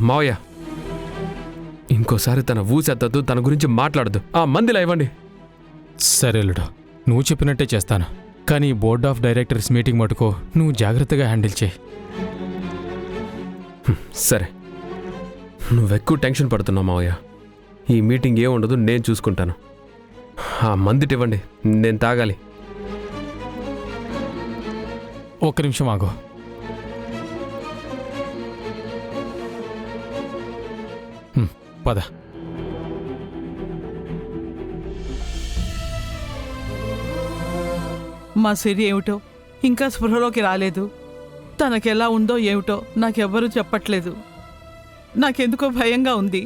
మావయ్య, ఇంకోసారి తన ఊసెత్తద్దు, తన గురించి మాట్లాడదు. ఆ మందిలా ఇవ్వండి. సరేలుడు, నువ్వు చెప్పినట్టే చేస్తాను. కానీ బోర్డ్ ఆఫ్ డైరెక్టర్స్ మీటింగ్ మటుకో నువ్వు జాగ్రత్తగా హ్యాండిల్ చేయి. సరే, నువ్వెక్కువ టెన్షన్ పడుతున్నావు మావయ్య. ఈ మీటింగ్ ఏముండదు, నేను చూసుకుంటాను. ఆ మందిటివ్వండి, నేను తాగాలి. ఒక్క నిమిషం ఆగు. పద. మా సిరి ఏమిటో ఇంకా స్పృహలోకి రాలేదు. తనకెలా ఉందో ఏమిటో నాకెవ్వరూ చెప్పట్లేదు. నాకెందుకో భయంగా ఉంది.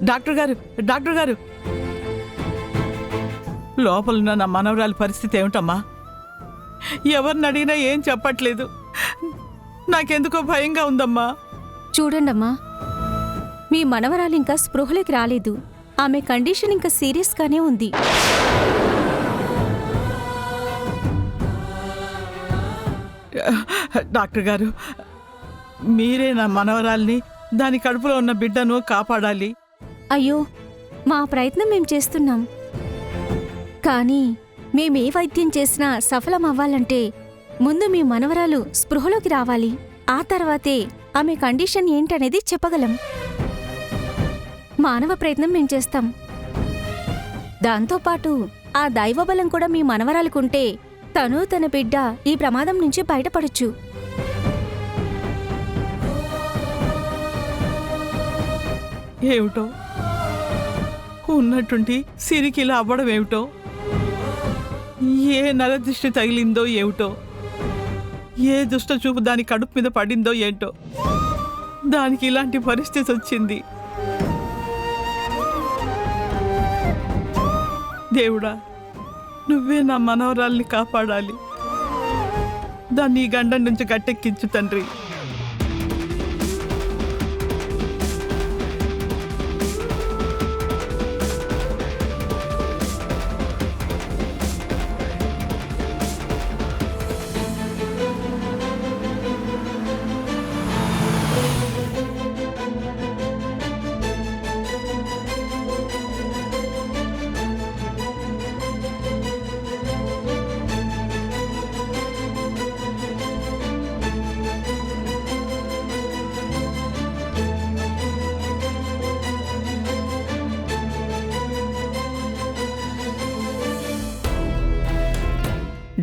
డాక్టర్ గారు, లోపలున్న నా మనవరాలి పరిస్థితి ఏమిటమ్మా? ఎవరిని అడిగినా ఏం చెప్పట్లేదు. నాకెందుకో భయంగా ఉందమ్మా. చూడండమ్మా, మీ మనవరాలు ఇంకా స్పృహలోకి రాలేదు. ఆమె కండిషన్ ఇంకా సీరియస్గానే ఉంది. డాక్టర్ గారు, మీరే నా మనవరాల్ని, దాని కడుపులో ఉన్న బిడ్డను కాపాడాలి. అయ్యో, మా ప్రయత్నం మేం చేస్తున్నాం. కానీ మేమే వైద్యం చేసినా సఫలం అవ్వాలంటే ముందు మీ మనవరాలు స్పృహలోకి రావాలి. ఆ తర్వాతే ఆమె కండిషన్ ఏంటనేది చెప్పగలం. మానవ ప్రయత్నం మేం చేస్తాం. దాంతోపాటు ఆ దైవబలం కూడా మీ మనవరాలకుంటే తను తన బిడ్డ ఈ ప్రమాదం నుంచి బయటపడొచ్చు. ఏమిటో ఉన్నట్టుండి సిరికి ఇలా అవ్వడం ఏమిటో, ఏ నరదృష్టి తగిలిందో ఏమిటో, ఏ దుష్ట చూపు దాని కడుపు మీద పడిందో ఏంటో, దానికి ఇలాంటి పరిస్థితి వచ్చింది. దేవుడా, నువ్వే నా మనవరాల్ని కాపాడాలి. దాన్ని ఈ గండం నుంచి గట్టెక్కించు తండ్రి.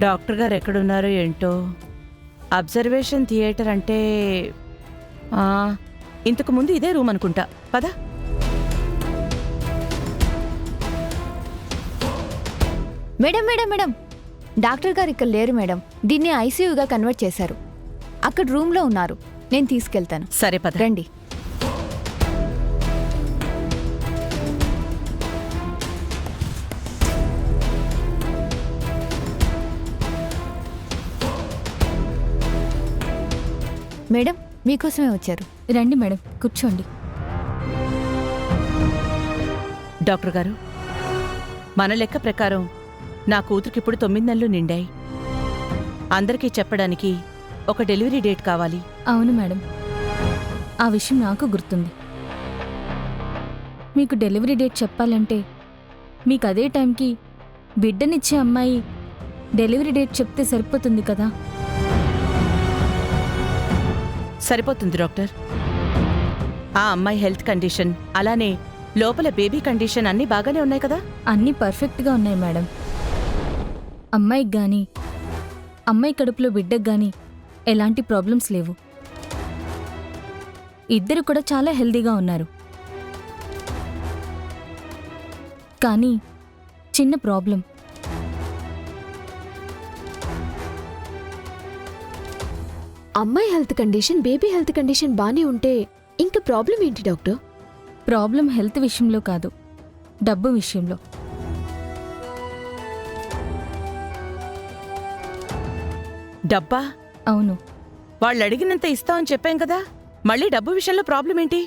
డాక్టర్ గారు ఎక్కడున్నారో ఏంటో. అబ్జర్వేషన్ థియేటర్ అంటే ఇంతకు ముందు ఇదే రూమ్ అనుకుంటా. పద. మేడం మేడం మేడం, డాక్టర్ గారు ఇక్కడ లేరు మేడం. దీన్ని ఐసీయూగా కన్వర్ట్ చేశారు. అక్కడ రూమ్లో ఉన్నారు. నేను తీసుకెళ్తాను. సరే పద. రండి. మేడం, మీకోసమే వచ్చారు. రండి మేడం, కూర్చోండి. డాక్టర్ గారు, మన లెక్క ప్రకారం నా కూతురికి ఇప్పుడు 9 నెలలు నిండాయి. అందరికీ చెప్పడానికి ఒక డెలివరీ డేట్ కావాలి. అవును మేడం, ఆ విషయం నాకు గుర్తుంది. మీకు డెలివరీ డేట్ చెప్పాలంటే మీకు అదే టైంకి బిడ్డనిచ్చే అమ్మాయి డెలివరీ డేట్ చెప్తే సరిపోతుంది కదా. సరిపోతుంది డాక్టర్. ఆ అమ్మాయి హెల్త్ కండిషన్, అలానే లోపల బేబీ కండిషన్ అన్నీ బాగానే ఉన్నాయి కదా? అన్నీ పర్ఫెక్ట్గా ఉన్నాయి మేడం. అమ్మాయికి గాని అమ్మాయి కడుపులో బిడ్డకు గాని ఎలాంటి ప్రాబ్లమ్స్ లేవు. ఇద్దరు కూడా చాలా హెల్దీగా ఉన్నారు. కానీ చిన్న ప్రాబ్లం. అమ్మాయి health condition, baby health condition బానే ఉంటే ఇంకా ప్రాబ్లం ఏంటి డాక్టర్? ప్రాబ్లం హెల్త్ విషయంలో కాదు, డబ్బు విషయంలో. డబ్బా? అవును. వాళ్ళు అడిగినంత ఇస్తామని చెప్పాం కదా, మళ్ళీ డబ్బు విషయంలో ప్రాబ్లం ఏంటి?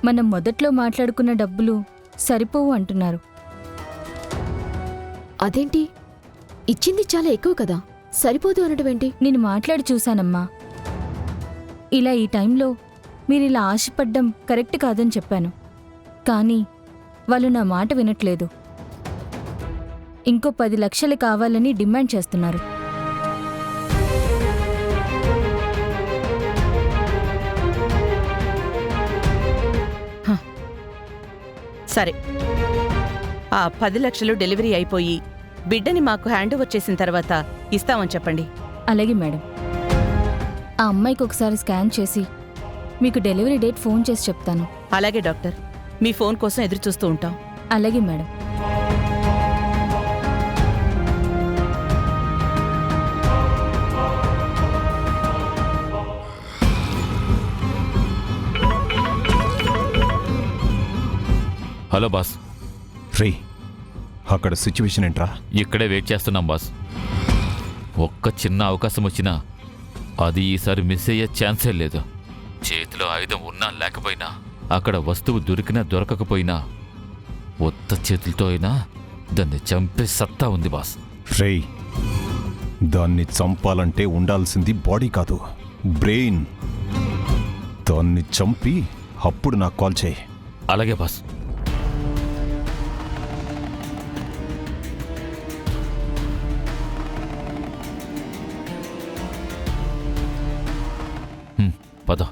మనం మొదట్లో మాట్లాడుకున్న డబ్బులు సరిపోవు అంటున్నారు. అదేంటి? ఇచ్చింది చాలా ఎక్కువ కదా, సరిపోదు అనటమేంటి? నేను మాట్లాడి చూశానమ్మా. ఇలా ఈ టైంలో మీరిలా ఆశపడ్డం కరెక్ట్ కాదని చెప్పాను. కానీ వాళ్ళు నా మాట వినట్లేదు. ఇంకో 10 లక్షలు కావాలని డిమాండ్ చేస్తున్నారు. సరే, ఆ 10 లక్షలు డెలివరీ అయిపోయి బిడ్డని మాకు హ్యాండ్ ఓవర్ చేసిన తర్వాత ఇస్తామని చెప్పండి. అలాగే మేడం. ఆ అమ్మాయికి ఒకసారి స్కాన్ చేసి మీకు డెలివరీ డేట్ ఫోన్ చేసి చెప్తాను. అలాగే డాక్టర్, మీ ఫోన్ కోసం ఎదురు చూస్తూ ఉంటాం. అలాగే మేడం. Hello boss. రే, అక్కడ సిచ్యువేషన్ ఏంట్రా? ఇక్కడే వెయిట్ చేస్తున్నాం బాస్. ఒక్క చిన్న అవకాశం వచ్చినా అది ఈసారి మిస్ అయ్యే ఛాన్సే లేదు. చేతిలో ఆయుధం ఉన్నా లేకపోయినా, అక్కడ వస్తువు దొరికినా దొరకకపోయినా, ఒత్త చేతులతో అయినా దాన్ని చంపే సత్తా ఉంది బాస్. రే, దాన్ని చంపాలంటే ఉండాల్సింది బాడీ కాదు, బ్రెయిన్. దాన్ని చంపి అప్పుడు నాకు కాల్ చేయి. అలాగే బాస్. పద.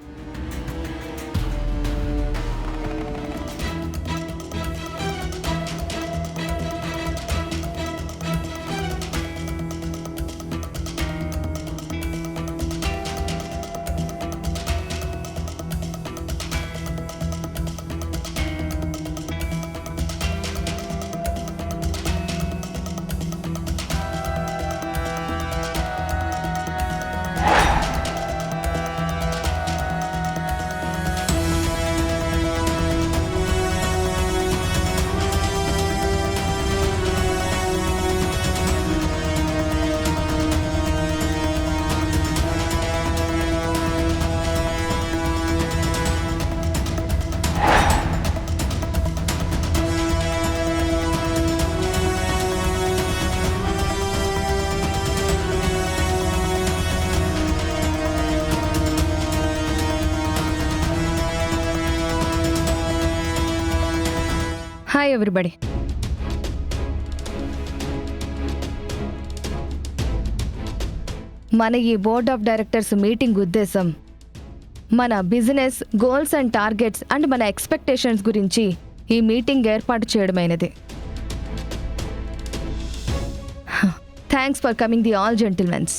Hi everybody. మన ఈ బోర్డ్ ఆఫ్ డైరెక్టర్స్ మీటింగ్ ఉద్దేశం మన business goals and targets and మన ఎక్స్పెక్టేషన్స్ గురించి ఈ మీటింగ్ ఏర్పాటు చేయడమైనది. Thanks for coming the all gentlemen's.